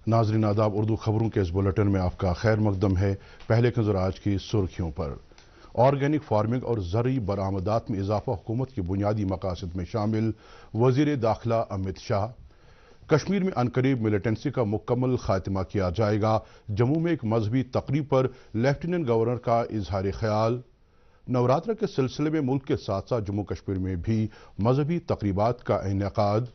नाज़रीन आदाब, उर्दू खबरों के इस बुलेटिन में आपका खैर मकदम है। पहले की नज़र आज की सुर्खियों पर। ऑर्गेनिक फार्मिंग और ज़रूरी बरामदात में इजाफा हुकूमत के बुनियादी मकासद में शामिल, वज़ीर दाखिला अमित शाह। कश्मीर में अनकरीब मिलिटेंसी का मुकम्मल खात्मा किया जाएगा। जम्मू में एक मजहबी तकरीब पर लेफ्टिनेंट गवर्नर का इजहार ख्याल। नवरात्र के सिलसिले में मुल्क के साथ साथ जम्मू कश्मीर में भी मजहबी तकरीबात का इनेकाद।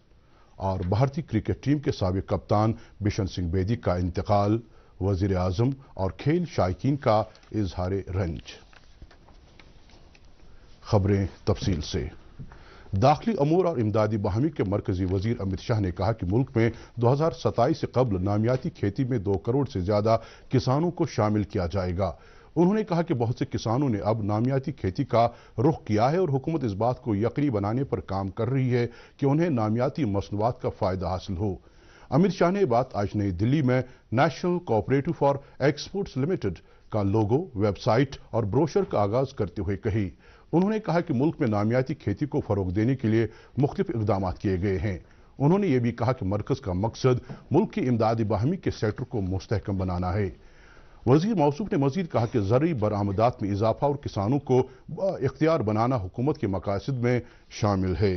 और भारतीय क्रिकेट टीम के साबिक कप्तान बिशन सिंह बेदी का इंतकाल। वजीर आजम और खेल शायकीन का इजहार रंज। खबरें तफसील से। दाखिली अमूर और इमदादी बाहमी के मरकजी वजीर अमित शाह ने कहा कि मुल्क में 2027 से कबल नामियाती खेती में 2 करोड़ से ज्यादा किसानों को शामिल किया जाएगा। उन्होंने कहा कि बहुत से किसानों ने अब नामियाती खेती का रुख किया है और हुकूमत इस बात को यकीनी बनाने पर काम कर रही है कि उन्हें नामियाती मसनूआत का फायदा हासिल हो। अमित शाह ने बात आज नई दिल्ली में national cooperative for exports limited का लोगो, वेबसाइट और ब्रोशर का आगाज करते हुए कही। उन्होंने कहा कि मुल्क में नामियाती खेती को फरोग देने के लिए मुख्तलिफ इकदाम किए गए हैं। उन्होंने ये भी कहा कि मरकज का मकसद मुल्क की इमदादी बाहमी के सेक्टर को मुस्तहकम बनाना है। वजीर मौसूफ ने मजीद कहा कि ज़रूरी बरामदात में इजाफा और किसानों को इख्तियार बनाना हुकूमत के मकासद में शामिल है।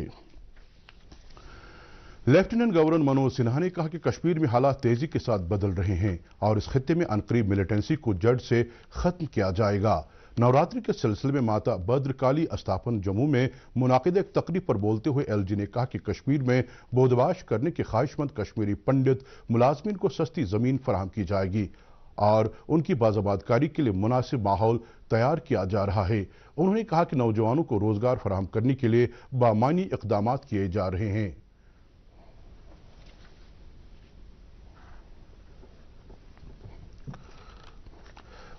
लेफ्टिनेंट गवर्नर मनोज सिन्हा ने कहा कि कश्मीर में हालात तेजी के साथ बदल रहे हैं और इस खित्ते में अनकरीब मिलिटेंसी को जड़ से खत्म किया जाएगा। नवरात्रि के सिलसिले में माता भद्रकाली अस्थापन जम्मू में मुनाकिद एक तकरीब पर बोलते हुए एलजी ने कहा कि कश्मीर में बोदबाश करने के ख्वाहिशमंद कश्मीरी पंडित मुलाजमीन को सस्ती जमीन फराहम की जाएगी और उनकी बाज़ाबादकारी के लिए मुनासिब माहौल तैयार किया जा रहा है। उन्होंने कहा कि नौजवानों को रोजगार फराहम करने के लिए बामानी इक़दाम किए जा रहे हैं।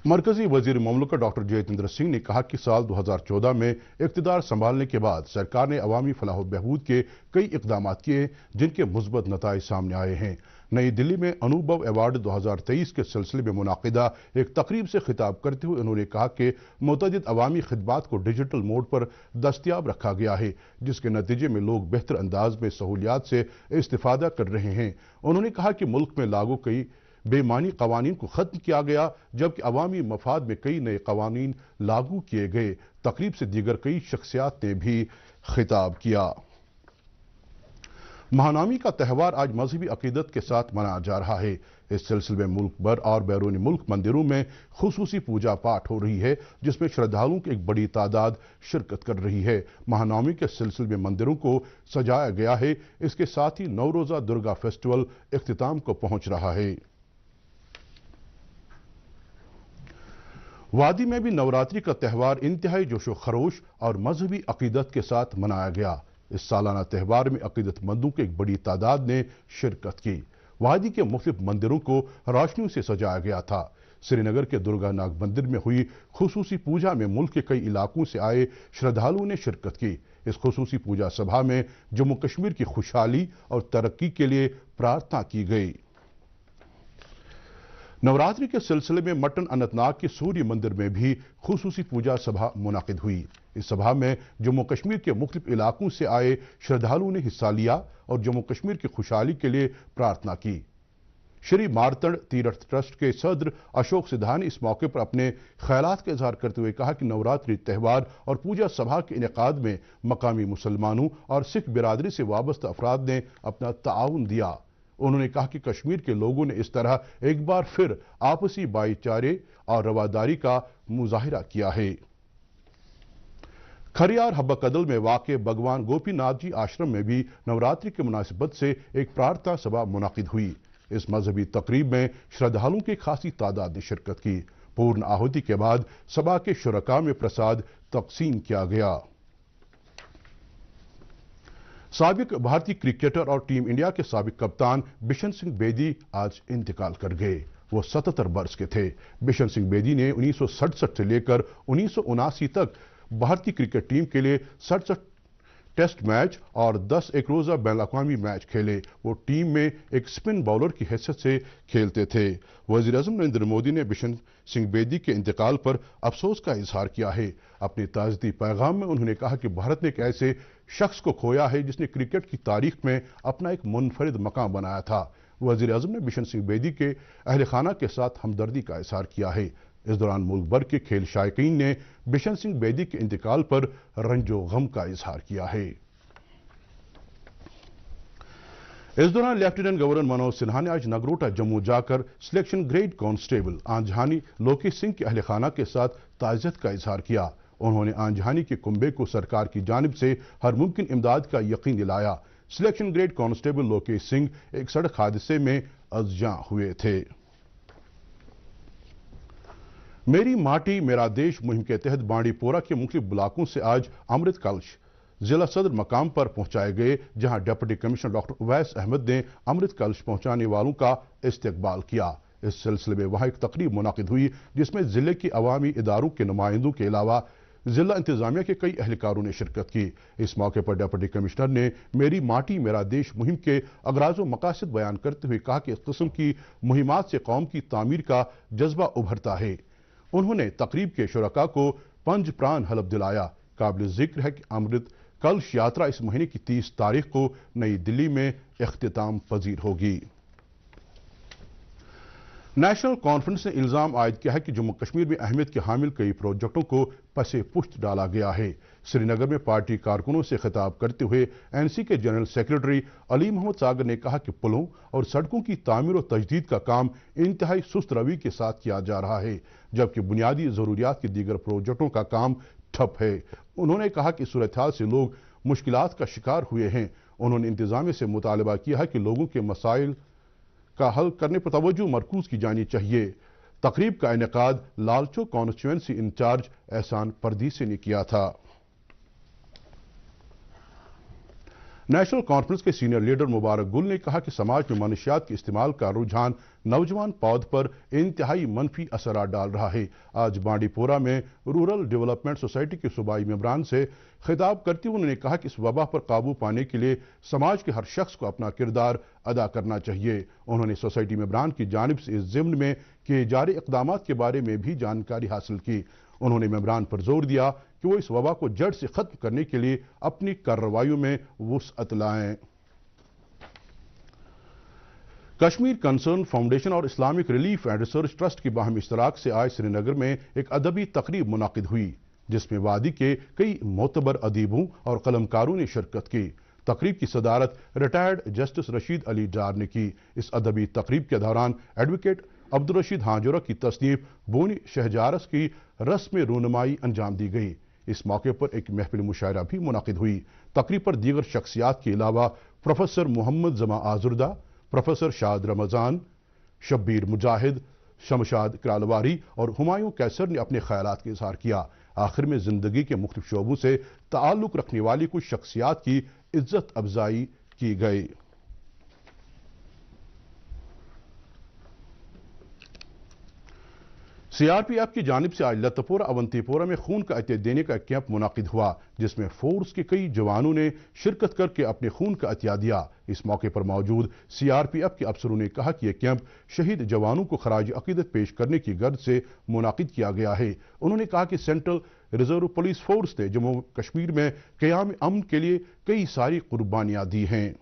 मरकजी वजीर ममलकत डॉक्टर जितेंद्र सिंह ने कहा कि साल 2014 में इक़्तिदार संभालने के बाद सरकार ने अवामी फलाह बहबूद के कई इक़दाम किए जिनके मुस्बत नताइज सामने आए हैं। नई दिल्ली में अनुभव अवार्ड 2023 के सिलसिले में मुनाकिदा एक तकरीब से खिताब करते हुए उन्होंने कहा कि मुतअद्दिद अवामी खिदमात को डिजिटल मोड पर दस्तियाब रखा गया है, जिसके नतीजे में लोग बेहतर अंदाज में सहूलियात से इस्तिफादा कर रहे हैं। उन्होंने कहा कि मुल्क में लागू कई बेमानी कवानीन को खत्म किया गया, जबकि अवामी मफाद में कई नए कवानीन लागू किए गए। तकरीब से दीगर कई शख्सियात ने भी खिताब किया। महानामी का त्यौहार आज मजहबी अकीदत के साथ मनाया जा रहा है। इस सिलसिले में मुल्क भर और बैरून मुल्क मंदिरों में खुसूसी पूजा पाठ हो रही है, जिसमें श्रद्धालुओं की एक बड़ी तादाद शिरकत कर रही है। महानवमी के सिलसिले में मंदिरों को सजाया गया है। इसके साथ ही नवरोजा दुर्गा फेस्टिवल इख्तिताम को पहुंच रहा है। वादी में भी नवरात्रि का त्यौहार इंतहाई जोशो खरोश और मजहबी अकीदत के साथ मनाया गया। इस सालाना त्यौहार में अकीदतमंदों की एक बड़ी तादाद ने शिरकत की। वादी के मुख्तलिफ मंदिरों को रोशनियों से सजाया गया था। श्रीनगर के दुर्गा नाग मंदिर में हुई खुसूसी पूजा में मुल्क के कई इलाकों से आए श्रद्धालुओं ने शिरकत की। इस खुसूसी पूजा सभा में जम्मू कश्मीर की खुशहाली और तरक्की के लिए प्रार्थना की गई। नवरात्रि के सिलसिले में मटन अनंतनाग के सूर्य मंदिर में भी खुसूसी पूजा सभा मुनाकिद हुई। इस सभा में जम्मू कश्मीर के मुख्तलिफ इलाकों से आए श्रद्धालुओं ने हिस्सा लिया और जम्मू कश्मीर की खुशहाली के लिए प्रार्थना की। श्री मारतंड तीर्थ ट्रस्ट के सदर अशोक सिद्धा ने इस मौके पर अपने ख्यालात का इजहार करते हुए कहा कि नवरात्रि त्यौहार और पूजा सभा के इनेकाद में मकामी मुसलमानों और सिख बिरादरी से वाबस्ता अफराद ने अपना ताउन दिया। उन्होंने कहा कि कश्मीर के लोगों ने इस तरह एक बार फिर आपसी भाईचारे और रवादारी का मुजाहिरा किया है। खरियार हब्बा कदल में वाक़े भगवान गोपीनाथ जी आश्रम में भी नवरात्रि के मुनासिबत से एक प्रार्थना सभा मुनाकिद हुई। इस मजहबी तकरीब में श्रद्धालुओं की खासी तादाद ने शिरकत की। पूर्ण आहुति के बाद सभा के शुरका में प्रसाद तकसीम किया गया। साबिक भारतीय क्रिकेटर और टीम इंडिया के साबिक कप्तान बिशन सिंह बेदी आज इंतकाल कर गए। वो 77 वर्ष के थे। बिशन सिंह बेदी ने 1967 से लेकर 1979 तक भारतीय क्रिकेट टीम के लिए 67 टेस्ट मैच और 10 एक रोजा बैन अवी मैच खेले। वो टीम में एक स्पिन बॉलर की हैसियत से खेलते थे। वज़ीर-ए-आज़म नरेंद्र मोदी ने बिशन सिंह बेदी के इंतकाल पर अफसोस का इजहार किया है। अपने ताज़ती पैगाम में उन्होंने कहा कि भारत ने एक ऐसे शख्स को खोया है जिसने क्रिकेट की तारीख में अपना एक मुनफरिद मकाम बनाया था। وزیر اعظم نے بشن سنگھ بیدی کے اہل خانہ کے ساتھ ہمدردی کا اظہار کیا ہے۔ اس دوران ملک بھر کے کھیل شائقین نے بشن سنگھ بیدی کے انتقال پر رنج و غم کا اظہار کیا ہے۔ اس دوران لیفٹیننٹ گورنر منوج سنہا نے آج نگروٹا جموں جا کر سلیکشن گریڈ کانسٹیبل آنجہانی لوکیش سنگھ کے اہل خانہ کے ساتھ تعزیت کا اظہار کیا۔ انہوں نے آنجہانی کے کنبے کو سرکار کی جانب سے ہر ممکن امداد کا یقین دلایا۔ Selection grade constable Lokesh Singh ایک سڑک حادثے میں از جاں ہوئے تھے۔ میری ماٹی میرا دیش مہم کے تحت بانڈی پورہ کے مختلف بلاکوں سے آج امرت کلش ضلع صدر مقام پر پہنچائے گئے، جہاں deputy commissioner doctor Awais Ahmed نے امرت کلش پہنچانے والوں کا استقبال کیا۔ اس سلسلے میں وہاں ایک تقریب منعقد ہوئی جس میں ضلع کے عوامی اداروں کے نمائندوں کے علاوہ ضلع انتظامیہ کے کئی اہلکاروں نے شرکت کی۔ اس موقع پر ڈپٹی کمشنر نے میری ماٹی میرا دیش مہم کے اغراض و مقاصد بیان کرتے ہوئے کہا کہ اس قسم کی مہمات سے قوم کی تعمیر کا جذبہ ابھرتا ہے۔ انہوں نے تقریب کے شرکاء کو پنج پران حلف دلایا۔ قابل ذکر ہے کہ امرت کلش یاترا اس مہینے کی 30 تاریخ کو نئی دلی میں اختتام پذیر ہوگی۔ نیشنل کانفرنس نے الزام عائد کیا ہے کہ جموں کشمیر میں اہمیت کے حامل کئی پروجیکٹوں کو پس پشت ڈالا گیا ہے۔ سری نگر میں پارٹی کارکنوں سے خطاب کرتے ہوئے این سی کے جنرل سیکرٹری علی محمد ساگر نے کہا کہ پلوں اور سڑکوں کی تعمیر و تجدید کا کام انتہائی سست روی کے ساتھ کیا جا رہا ہے، جبکہ بنیادی ضروریات کے دیگر پروجیکٹوں کا کام ٹھپ ہے۔ انہوں نے کہا کہ صورتحال سے لوگ مشکلات کا شکار ہوئے ہیں۔ انہوں نے انتظامیہ سے مطالبہ کیا ہے کہ لوگوں کے مسائل کا حل کرنے پر توجہ مرکوز کی جانی چاہیے۔ تقریب کا انعقاد لال چوک کانسٹیچوئنسی انچارج احسان پردیسی نے کیا تھا۔ نیشنل کانفرنس کے سینئر لیڈر مبارک گل نے کہا کہ سماج میں منشیات کے استعمال کا رجحان نوجوان پود پر انتہائی منفی اثرات ڈال رہا ہے۔ آج بانڈی پورہ میں رورل ڈیولپمنٹ سوسائٹی کے صوبائی ممبران سے خطاب کرتے ہوئے انہوں نے کہا کہ اس وبا پر قابو پانے کے لیے سماج کے ہر شخص کو اپنا کردار ادا کرنا چاہیے۔ انہوں نے سوسائٹی ممبران کی جانب سے اس ضمن میں کیے جا رہے اقدامات کے بارے میں بھی جانکاری حاصل کی۔ انہوں نے ممبران پر زور دیا کہ وہ اس وبا کو جڑ سے ختم کرنے کے لیے اپنی کارروائیوں میں وسعت لائیں۔ کشمیر کنسرن فاؤنڈیشن اور Islamic relief and research trust کی باہمی اشتراک سے آج سری نگر میں ایک ادبی تقریب منعقد ہوئی، جس میں وادی کے کئی معتبر ادیبوں اور قلمکاروں نے شرکت کی۔ تقریب کی صدارت ریٹائرڈ جسٹس رشید علی ڈار نے کی۔ اس ادبی تقریب کے دوران ایڈوکیٹ عبدالرشید ہانجورہ کی تصنیف بونی شہجارس کی رسم رونمائی انجام دی گئی۔ اس موقع پر ایک محفل مشاعرہ بھی منعقد ہوئی۔ تقریب پر دیگر شخصیات کے علاوہ پروفیسر محمد زماں آزردہ، پروفیسر شاد رمضان، شبیر مجاہد، شمشاد کرالواری اور ہمایوں کیسر نے اپنے خیالات کا اظہار کیا۔ آخر میں زندگی کے مختلف شعبوں سے تعلق رکھنے والی کچھ شخصیات کی عزت افزائی کی گئی۔ سی آر پی ایف کی جانب سے آج لتھ پورہ اونتی پورہ میں خون کا عطیہ دینے کا ایک کیمپ منعقد ہوا، جس میں فورس کے کئی جوانوں نے شرکت کر کے اپنے خون کا عطیہ دیا۔ اس موقع پر موجود سی آر پی ایف کے افسروں نے کہا کہ یہ کیمپ شہید جوانوں کو خراج عقیدت پیش کرنے کی غرض سے منعقد کیا گیا ہے۔ انہوں نے کہا کہ سینٹرل ریزرو پولیس فورس نے جموں کشمیر میں قیام امن کے لیے کئی ساری قربانیاں دی ہیں۔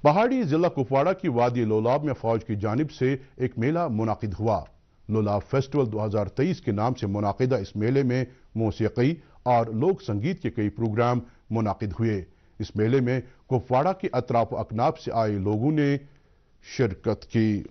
پہاڑی ضلع کپواڑہ کی وادی لولاب میں فوج کی جانب سے ایک میلہ منعقد ہوا۔ لولاب فیسٹیول 2023 کے نام سے منعقدہ اس میلے میں موسیقی اور لوک سنگیت کے کئی پروگرام منعقد ہوئے۔ اس میلے میں کپواڑہ کے اطراف و اکناف سے آئے لوگوں نے شرکت کی۔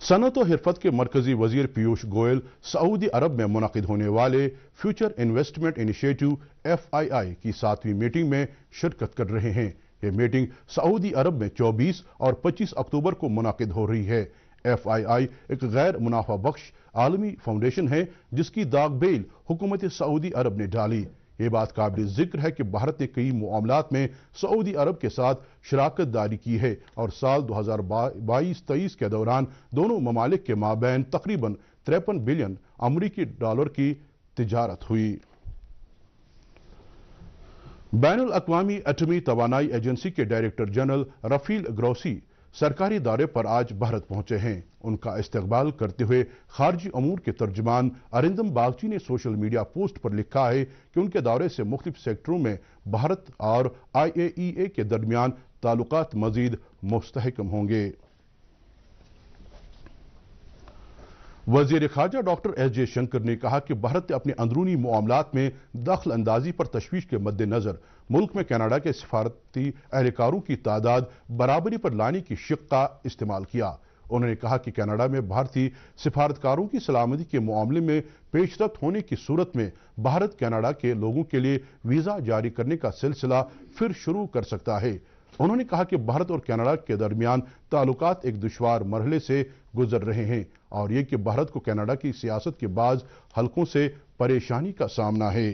صنعت و حرفت کے مرکزی وزیر پیوش گوئل سعودی عرب میں منعقد ہونے والے فیوچر انویسٹمنٹ انیشیٹو FII کی 7ویں میٹنگ میں شرکت کر رہے ہیں۔ یہ میٹنگ سعودی عرب میں 24 اور 25 اکتوبر کو منعقد ہو رہی ہے۔ FII ایک غیر منافع بخش عالمی فاؤنڈیشن ہے جس کی داغ بیل حکومت سعودی عرب نے ڈالی۔ یہ بات قابل ذکر ہے کہ بھارت نے کئی معاملات میں سعودی عرب کے ساتھ شراکت داری کی ہے اور سال 2022-23 کے دوران دونوں ممالک کے مابین تقریباً 53 بلین امریکی ڈالر کی تجارت ہوئی۔ بین الاقوامی ایٹمی توانائی ایجنسی کے ڈائریکٹر جنرل رفیل گروسی सरकारी दौरे पर आज भारत पहुंचे हैं। उनका इस्तकबाल करते हुए खारजी अमूर के तर्जुमान अरिंदम बागची ने सोशल मीडिया पोस्ट पर लिखा है कि उनके दौरे से मुख्तलिफ सेक्टरों में भारत और IAEA के दरमियान ताल्लुकात मजीद मुस्तहकम होंगे। वजीर खारजा डॉक्टर एस जयशंकर ने कहा कि भारत ने अपने अंदरूनी मामलात में दखल अंदाजी पर तशवीश के मद्देनजर मुल्क में कनाडा के सिफारती एहलकारों की तादाद बराबरी पर लाने की शिक का इस्तेमाल किया। उन्होंने कहा कि कनाडा में भारतीय सिफारतकारों की सलामती के मामले में पेशरफ्त होने की सूरत में भारत कनाडा के लोगों के लिए वीज़ा जारी करने का सिलसिला फिर शुरू कर सकता है। उन्होंने कहा कि भारत और कनाडा के दरमियान ताल्लुकात एक दुश्वार मरहले से गुजर रहे हैं और ये कि भारत को कनाडा की सियासत के बाज़ हलकों से परेशानी का सामना है।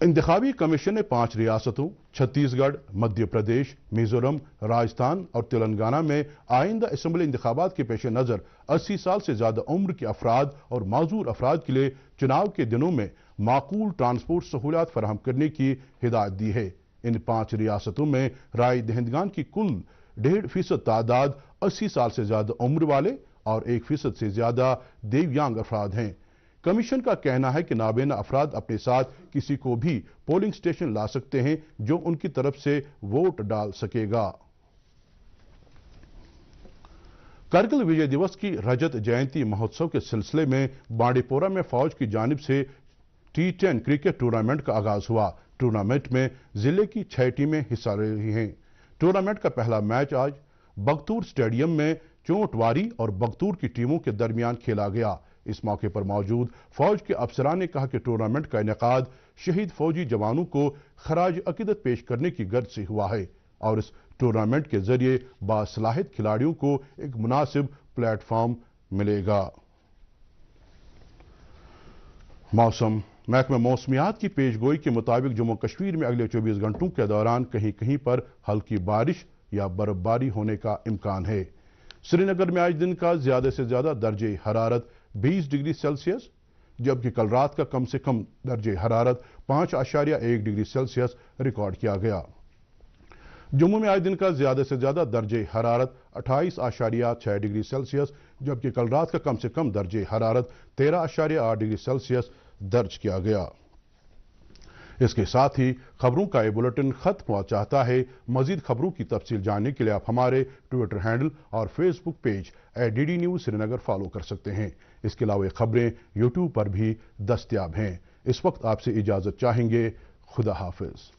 इंतखाबी कमीशन ने 5 रियासतों छत्तीसगढ़, मध्य प्रदेश, मिजोरम, राजस्थान और तेलंगाना में आइंदा असम्बली इंतखाबात के पेश नज़र 80 साल से ज़्यादा उम्र के अफराद और माजूर अफराद के लिए चुनाव के दिनों में माकूल ट्रांसपोर्ट सहूलियात फराहम करने की हिदायत दी है। इन 5 रियासतों में राय दहिंदगान की कुल 1.5% तादाद 80 साल से ज़्यादा उम्र वाले और 1% से ज़्यादा दिव्यांग अफराद हैं। कमीशन का कहना है कि नाबीना अफराद अपने साथ किसी को भी पोलिंग स्टेशन ला सकते हैं जो उनकी तरफ से वोट डाल सकेगा। करगिल विजय दिवस की रजत जयंती महोत्सव के सिलसिले में बांडीपोरा में फौज की जानिब से T10 क्रिकेट टूर्नामेंट का आगाज हुआ। टूर्नामेंट में जिले की 6 टीमें हिस्सा ले रही हैं। टूर्नामेंट का पहला मैच आज बगतूर स्टेडियम में चोटवारी और बगतूर की टीमों के दरमियान खेला गया। इस मौके पर मौजूद फौज के अफसरान ने कहा कि टूर्नामेंट का इनेकाद शहीद फौजी जवानों को खराज अकीदत पेश करने की गर्ज से हुआ है और इस टूर्नामेंट के जरिए बासलाहित खिलाड़ियों को एक मुनासिब प्लेटफॉर्म मिलेगा। मौसम महकमा मौसमियात की पेशगोई के मुताबिक जम्मू कश्मीर में अगले 24 घंटों के दौरान कहीं कहीं पर हल्की बारिश या बर्फबारी होने का इम्कान है। श्रीनगर में आज दिन का ज्यादा से ज्यादा दर्जे हरारत 20 डिग्री सेल्सियस जबकि कल रात का कम से कम दर्जे हरारत 5.1 डिग्री सेल्सियस रिकॉर्ड किया गया। जम्मू में आज दिन का ज्यादा से ज्यादा दर्जे हरारत 28.6 डिग्री सेल्सियस जबकि कल रात का कम से कम दर्जे हरारत 13.8 डिग्री सेल्सियस दर्ज किया गया। इसके साथ ही खबरों का ये बुलेटिन खत्म हुआ चाहता है। मजीद खबरों की तफसील जानने के लिए आप हमारे ट्विटर हैंडल और Facebook page @DD news Srinagar follow कर सकते हैं। इसके अलावा ये खबरें यूट्यूब पर भी दस्तयाब हैं। इस वक्त आपसे इजाजत चाहेंगे। खुदा हाफिज।